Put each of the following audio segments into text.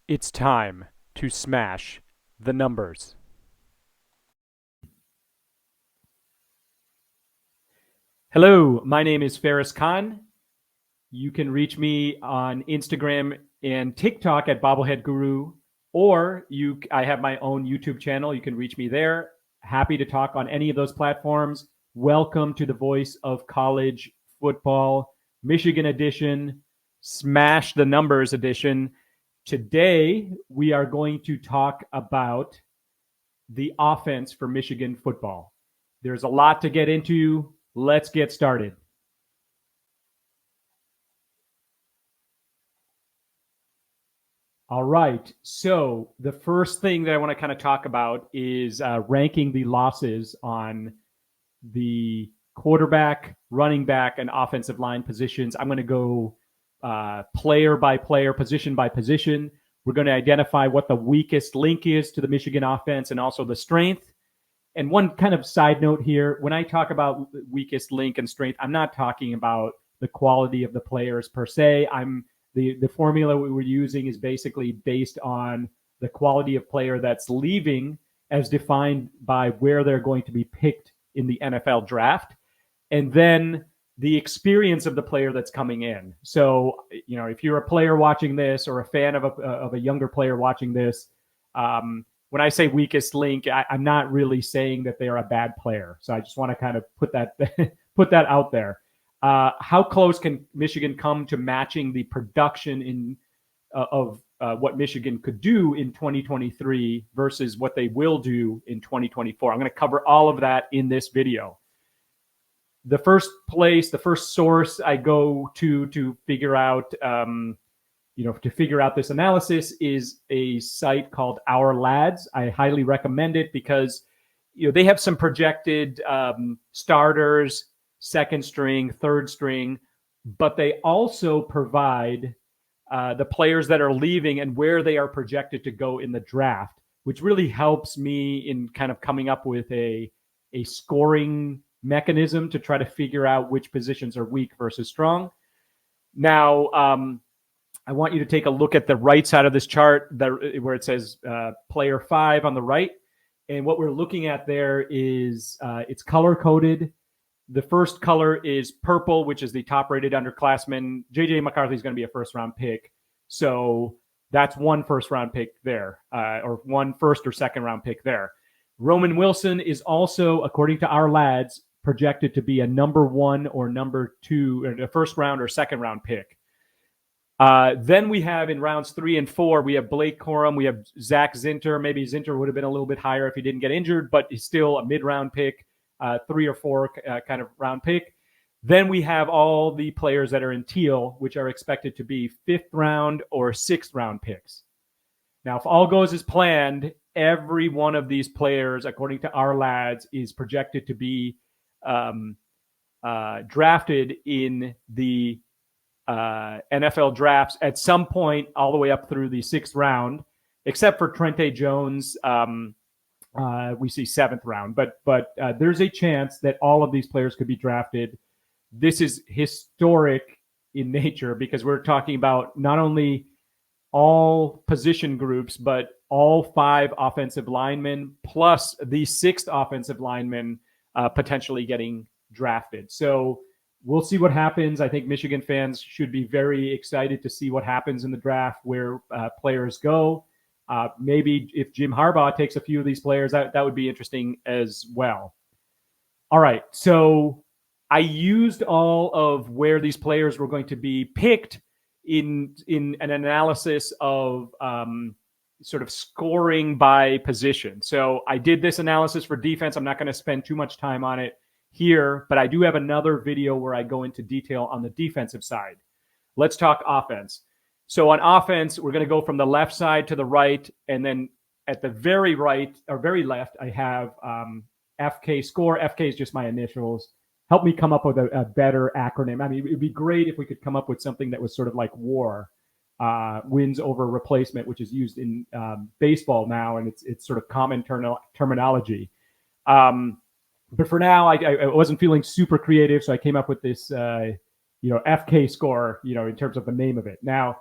It's time to smash the numbers. Hello, my name is Farris Khan. You can reach me on Instagram and TikTok at Bobblehead Guru, or I have my own YouTube channel. You can reach me there. Happy to talk on any of those platforms. Welcome to the Voice of College Football, Michigan edition, Smash the Numbers edition. Today, we are going to talk about the offense for Michigan football. There's a lot to get into. Let's get started. All right. So the first thing that I want to kind of talk about is ranking the losses on the quarterback, running back, and offensive line positions. I'm going to go player by player, position by position. We're going to identify what the weakest link is to the Michigan offense and also the strength. And one kind of side note here, when I talk about weakest link and strength, I'm not talking about the quality of the players per se. The formula we were using is basically based on the quality of player that's leaving as defined by where they're going to be picked in the NFL draft, and then the experience of the player that's coming in. So, if you're a player watching this or a fan of a younger player watching this, when I say weakest link, I'm not really saying that they're a bad player. So I just want to kind of put that out there. How close can Michigan come to matching the production of what Michigan could do in 2023 versus what they will do in 2024? I'm going to cover all of that in this video. The first source I go to figure out, this analysis is a site called Our Lads. I highly recommend it because, they have some projected starters, second string, third string, but they also provide the players that are leaving and where they are projected to go in the draft, which really helps me in kind of coming up with a scoring mechanism to try to figure out which positions are weak versus strong. Now, I want you to take a look at the right side of this chart where it says player 5 on the right. And what we're looking at there is it's color coded. The first color is purple, which is the top rated underclassman. JJ McCarthy is going to be a first round pick. So that's one first round pick there, or one first or second round pick there. Roman Wilson is also, according to Our Lads, projected to be a number 1 or number 2, or a first round or second round pick. Then we have in rounds 3 and 4, we have Blake Corum, we have Zach Zinter. Maybe Zinter would have been a little bit higher if he didn't get injured, but he's still a mid-round pick, 3 or 4 kind of round pick. Then we have all the players that are in teal, which are expected to be 5th round or 6th round picks. Now, if all goes as planned, every one of these players, according to Our Lads, is projected to be drafted in the NFL drafts at some point all the way up through the 6th round, except for Trente Jones. We see 7th round, but there's a chance that all of these players could be drafted. This is historic in nature because we're talking about not only all position groups, but all 5 offensive linemen plus the 6th offensive lineman potentially getting drafted. So we'll see what happens. I think Michigan fans should be very excited to see what happens in the draft, where players go. Maybe if Jim Harbaugh takes a few of these players, that would be interesting as well. All right, so I used all of where these players were going to be picked in an analysis of sort of scoring by position. So I did this analysis for defense. I'm not going to spend too much time on it here, but I do have another video where I go into detail on the defensive side. Let's talk offense. So on offense, we're going to go from the left side to the right, and then at the very right or very left, I have FK score. FK is just my initials. Help me come up with a better acronym. I mean, it'd be great if we could come up with something that was sort of like WAR, wins over replacement, which is used in baseball now, and it's sort of common terminology. But for now, I wasn't feeling super creative, so I came up with this, FK score, in terms of the name of it. Now,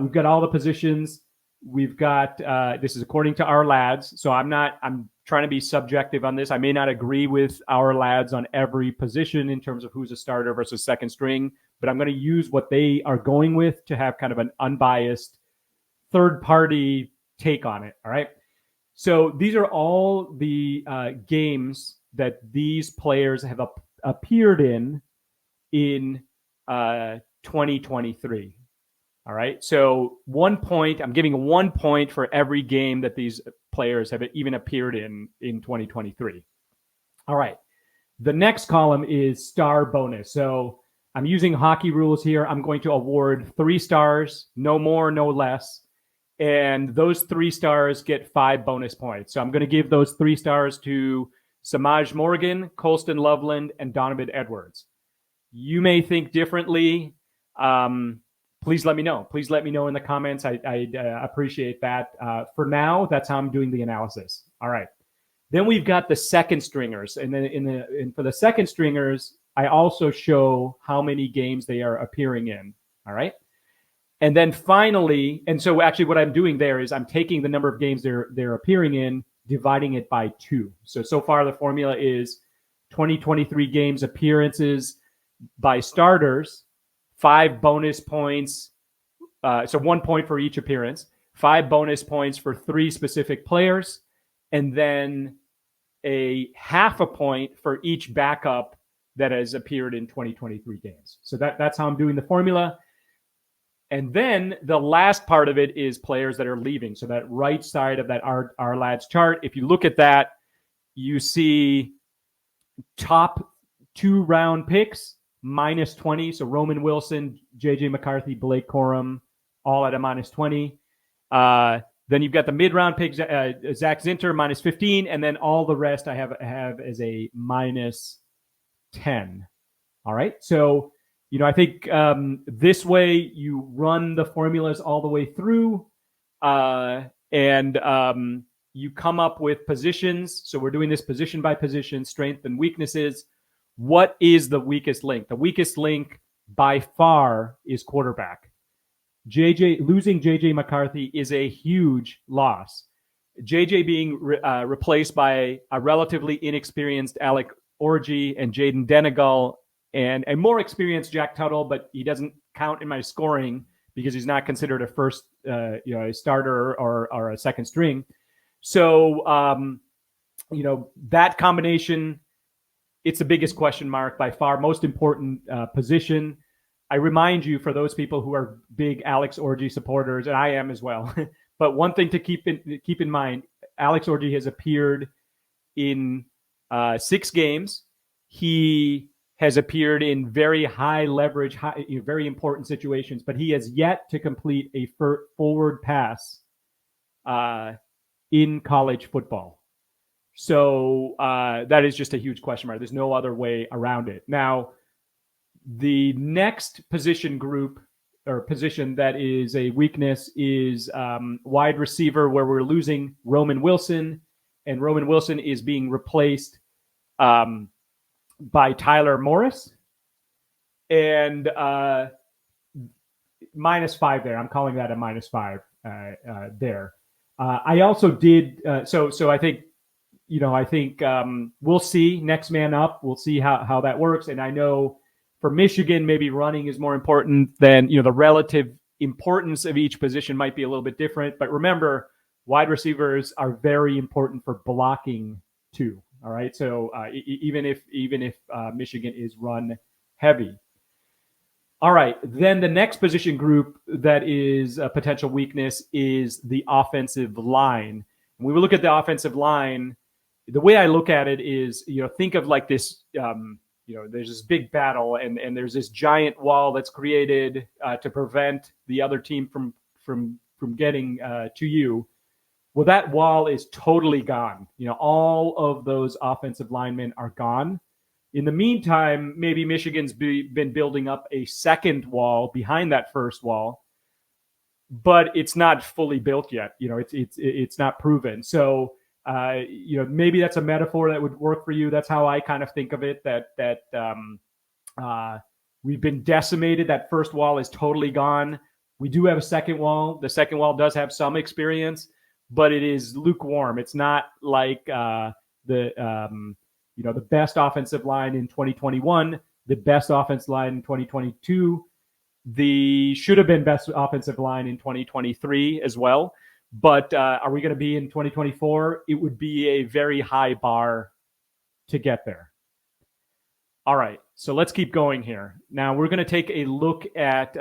we've got all the positions. We've got, this is according to our lads. So I'm trying to be subjective on this. I may not agree with our lads on every position in terms of who's a starter versus second string, but I'm going to use what they are going with to have kind of an unbiased third party take on it. All right. So these are all the games that these players have appeared in 2023. All right. So 1 point, I'm giving 1 point for every game that these players have even appeared in 2023. All right. The next column is star bonus. So I'm using hockey rules here. I'm going to award 3 stars, no more, no less. And those 3 stars get 5 bonus points. So I'm going to give those 3 stars to Samaj Morgan, Colston Loveland, and Donovan Edwards. You may think differently. Please let me know. Please let me know in the comments. I appreciate that. For now, that's how I'm doing the analysis. All right. Then we've got the second stringers, and then for the second stringers, I also show how many games they are appearing in. All right. And then finally, and so actually what I'm doing there is I'm taking the number of games they're appearing in, dividing it by 2. So far the formula is 2023 games appearances by starters, 5 bonus points. So 1 point for each appearance, 5 bonus points for 3 specific players, and then a half a point for each backup that has appeared in 2023 games. So that's how I'm doing the formula. And then the last part of it is players that are leaving. So that right side of that our lads chart, if you look at that, you see top 2 round picks, minus 20. So Roman Wilson, JJ McCarthy, Blake Corum, all at a minus 20. Then you've got the mid-round picks, Zach Zinter, minus 15. And then all the rest I have as a minus 10. All right. So, I think this way you run the formulas all the way through and you come up with positions. So we're doing this position by position, strength and weaknesses. What is the weakest link? The weakest link by far is quarterback. Losing JJ McCarthy is a huge loss. JJ being replaced by a relatively inexperienced Alec Orji and Jaden Denegal and a more experienced Jack Tuttle, but he doesn't count in my scoring because he's not considered a first, a starter or a second string. So, that combination, it's the biggest question mark by far, most important position. I remind you, for those people who are big Alex Orji supporters, and I am as well, but one thing to keep in mind, Alex Orji has appeared in 6 games. He has appeared in very high leverage, very important situations, but he has yet to complete a forward pass in college football. So that is just a huge question mark. There's no other way around it. Now, the next position group or position that is a weakness is wide receiver, where we're losing Roman Wilson, and Roman Wilson is being replaced by Tyler Morris, and minus 5 there. I'm calling that a minus 5 there. I also did so I think we'll see next man up. We'll see how that works. And I know for Michigan, maybe running is more important than the relative importance of each position might be a little bit different. But remember, wide receivers are very important for blocking too. All right. So even if Michigan is run heavy. All right. Then the next position group that is a potential weakness is the offensive line. When we look at the offensive line, the way I look at it is, think of like this, there's this big battle and there's this giant wall that's created to prevent the other team from getting to you. Well, that wall is totally gone. All of those offensive linemen are gone. In the meantime, maybe Michigan's been building up a second wall behind that first wall, but it's not fully built yet. It's not proven. So, maybe that's a metaphor that would work for you. That's how I kind of think of it. That We've been decimated. That first wall is totally gone. We do have a second wall. The second wall does have some experience, but it is lukewarm. It's not like the best offensive line in 2021, the best offensive line in 2022, the should have been best offensive line in 2023 as well. But are we going to be in 2024? It would be a very high bar to get there. All right, so let's keep going here. Now we're going to take a look at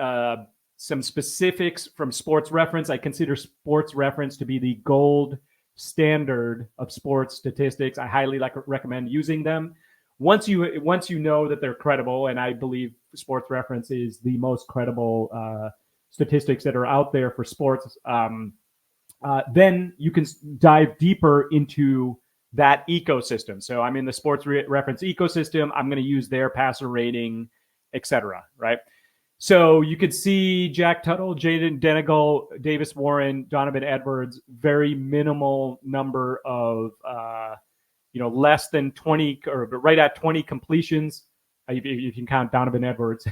some specifics from Sports Reference. I consider Sports Reference to be the gold standard of sports statistics. I highly recommend using them. Once you know that they're credible, and I believe Sports Reference is the most credible statistics that are out there for sports, then you can dive deeper into that ecosystem. So I'm in the Sports Reference ecosystem. I'm going to use their passer rating, etc. Right? So you could see Jack Tuttle, Jaden Denegal, Davis Warren, Donovan Edwards, very minimal number of, less than 20 or right at 20 completions. If you can count Donovan Edwards,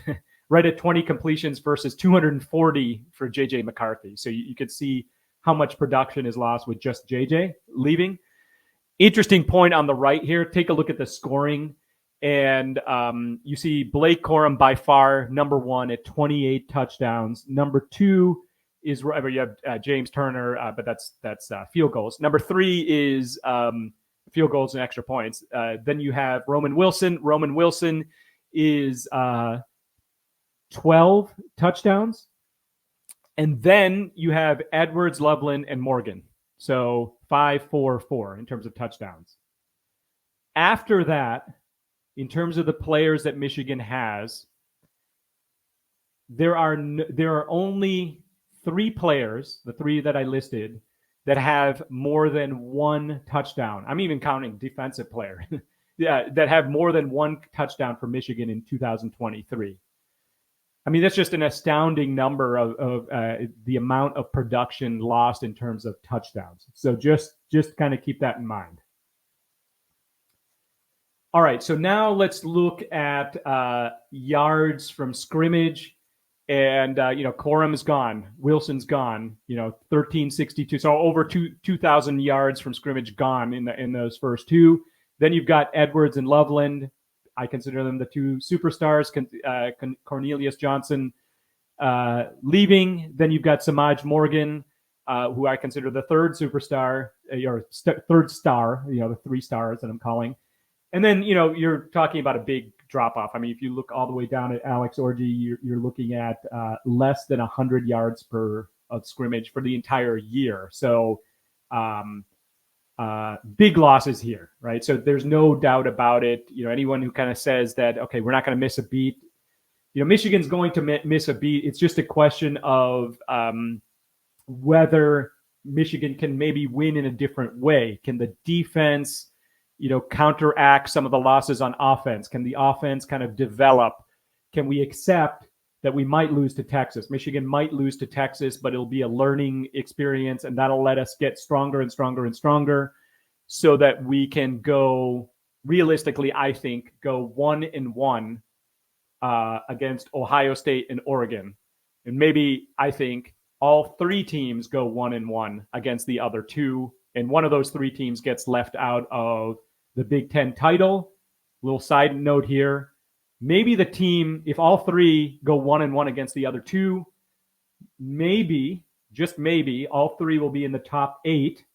right at 20 completions versus 240 for JJ McCarthy. So you could see how much production is lost with just JJ leaving. Interesting point on the right here. Take a look at the scoring. And you see Blake Corum by far number one at 28 touchdowns. Number two is you have James Turner, but that's field goals. Number three is field goals and extra points. Then you have Roman Wilson. Roman Wilson is 12 touchdowns. And then you have Edwards, Loveland, and Morgan. So 5, 4, 4 in terms of touchdowns. After that, in terms of the players that Michigan has, there are only 3 players, the 3 that I listed, that have more than 1 touchdown. I'm even counting defensive player. That have more than 1 touchdown for Michigan in 2023. I mean, that's just an astounding number of the amount of production lost in terms of touchdowns. So just kind of keep that in mind. All right, so now let's look at yards from scrimmage. And, Corum is gone. Wilson's gone, 1362. So over 2,000 yards from scrimmage gone in those first 2. Then you've got Edwards and Loveland. I consider them the 2 superstars. Cornelius Johnson leaving. Then you've got Samaj Morgan, who I consider the 3rd superstar, or 3rd star, the 3 stars that I'm calling. And then, you're talking about a big drop-off. I mean, if you look all the way down at Alex Orji, you're looking at less than 100 yards of scrimmage for the entire year. So big losses here, right? So there's no doubt about it. Anyone who kind of says that, okay, we're not going to miss a beat, Michigan's going to miss a beat. It's just a question of whether Michigan can maybe win in a different way. Can the defense counteract some of the losses on offense? Can the offense kind of develop? Can we accept that we might lose to Texas? Michigan might lose to Texas, but it'll be a learning experience, and that'll let us get stronger and stronger and stronger so that we can go, realistically, I think, go 1-1 against Ohio State and Oregon. And maybe, I think, all 3 teams go 1-1 against the other 2, and one of those 3 teams gets left out of the Big Ten title. Little side note here. Maybe the team, if all 3 go 1-1 against the other 2, maybe, just maybe, all 3 will be in the top 8.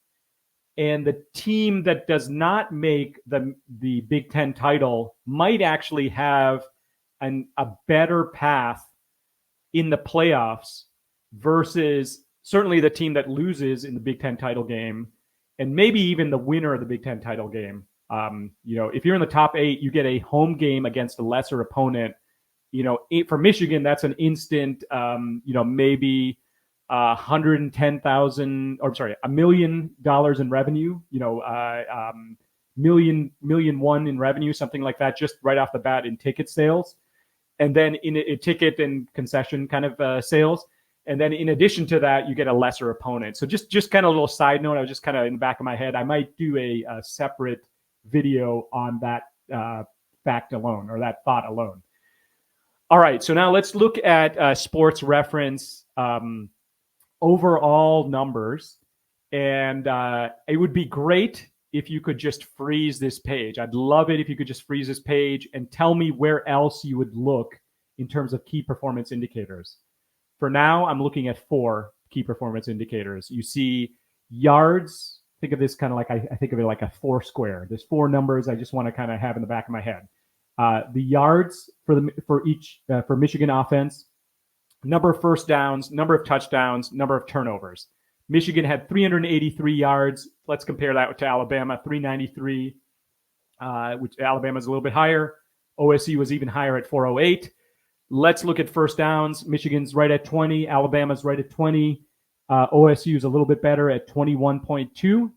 And the team that does not make the Big Ten title might actually have a better path in the playoffs versus certainly the team that loses in the Big Ten title game, and maybe even the winner of the Big Ten title game. If you're in the top 8, you get a home game against a lesser opponent. For Michigan, that's an instant, maybe $110,000, $1 million in revenue. million one in revenue, something like that, just right off the bat in ticket sales, and then in a ticket and concession kind of sales. And then in addition to that, you get a lesser opponent. So just kind of a little side note, I was just kind of in the back of my head, I might do a separate video on that fact alone, or that thought alone. All right, so now let's look at Sports Reference overall numbers. And it would be great if you could just freeze this page. I'd love it if you could just freeze this page and tell me where else you would look in terms of key performance indicators. For now, I'm looking at 4 key performance indicators. You see yards. Think of this kind of like, I think of it like a 4 square. There's 4 numbers I just want to kind of have in the back of my head. The yards for Michigan offense, number of first downs, number of touchdowns, number of turnovers. Michigan had 383 yards. Let's compare that to Alabama, 393, which Alabama's a little bit higher. OSU was even higher at 408. Let's look at first downs. Michigan's right at 20. Alabama's right at 20. OSU is a little bit better at 21.2.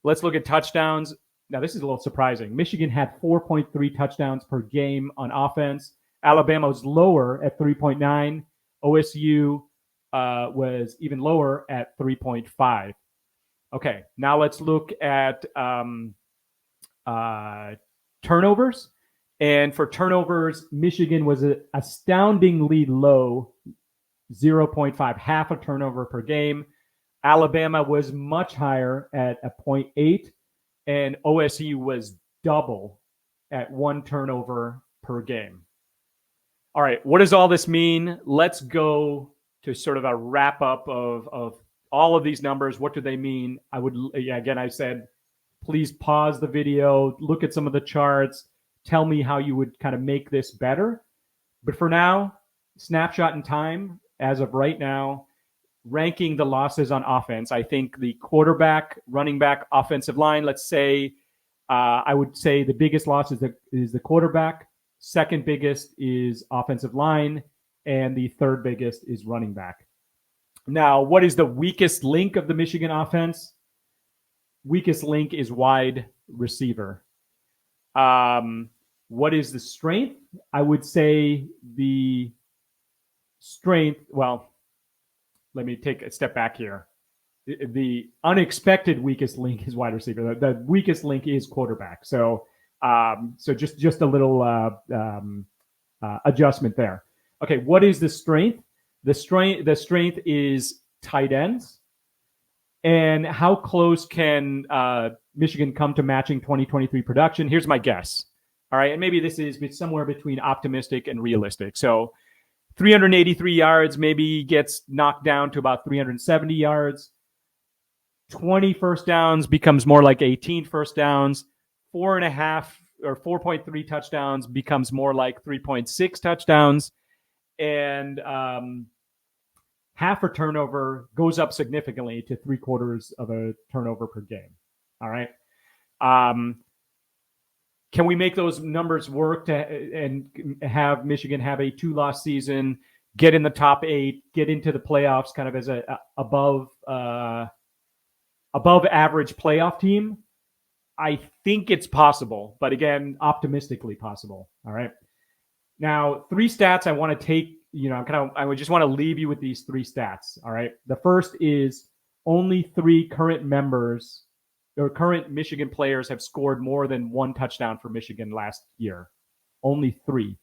Let's look at touchdowns. Now, this is a little surprising. Michigan had 4.3 touchdowns per game on offense. Alabama was lower at 3.9. OSU was even lower at 3.5. Okay, now let's look at turnovers. And for turnovers, Michigan was astoundingly low, 0.5, half a turnover per game. Alabama was much higher at 0.8, and OSU was double at 1 turnover per game. All right, what does all this mean? Let's go to sort of a wrap up of all of these numbers. What do they mean? I said, please pause the video, look at some of the charts, tell me how you would kind of make this better. But for now, snapshot in time, as of right now, ranking the losses on offense. I think the quarterback, running back, offensive line, let's say, I would say the biggest loss is the quarterback. Second biggest is offensive line. And the third biggest is running back. Now, what is the weakest link of the Michigan offense? Weakest link is wide receiver. What is the strength? I would say the strength, well, let me take a step back here. The unexpected weakest link is wide receiver. The weakest link is quarterback. So just a little adjustment there. Okay, what is the strength? The strength is tight ends. And how close can Michigan come to matching 2023 production? Here's my guess. All right, and maybe this is somewhere between optimistic and realistic. So 383 yards maybe gets knocked down to about 370 yards. 20 first downs becomes more like 18 first downs. 4.5 or 4.3 touchdowns becomes more like 3.6 touchdowns. And half a turnover goes up significantly to 3/4 of a turnover per game. All right. Can we make those numbers work and have Michigan have a 2-loss season, get in the top 8, get into the playoffs kind of as a above average playoff team? I think it's possible, but again, optimistically possible. All right. Now, 3 stats I want to take, I would just want to leave you with these 3 stats. All right. The first is only 3 current members or current Michigan players have scored more than 1 touchdown for Michigan last year. Only 3.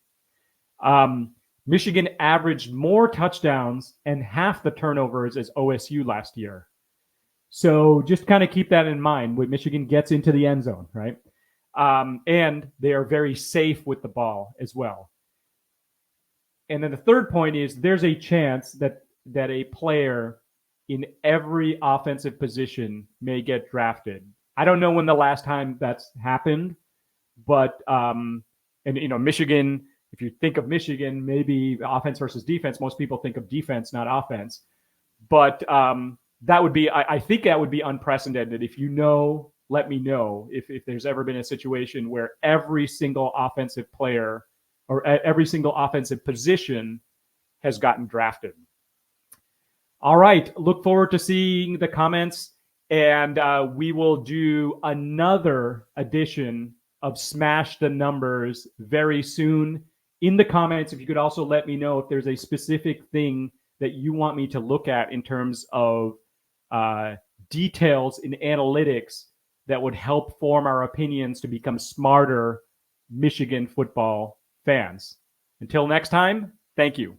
Michigan averaged more touchdowns and half the turnovers as OSU last year. So just kind of keep that in mind when Michigan gets into the end zone, right? And they are very safe with the ball as well. And then the third point is there's a chance that a player in every offensive position may get drafted. I don't know when the last time that's happened, but Michigan, if you think of Michigan, maybe offense versus defense, most people think of defense, not offense. But that would be, I think that would be unprecedented. If you know, let me know if there's ever been a situation where every single offensive player or every single offensive position has gotten drafted. All right. Look forward to seeing the comments, and we will do another edition of Smash the Numbers very soon. In the comments, if you could also let me know if there's a specific thing that you want me to look at in terms of details in analytics that would help form our opinions to become smarter Michigan football fans. Until next time, Thank you.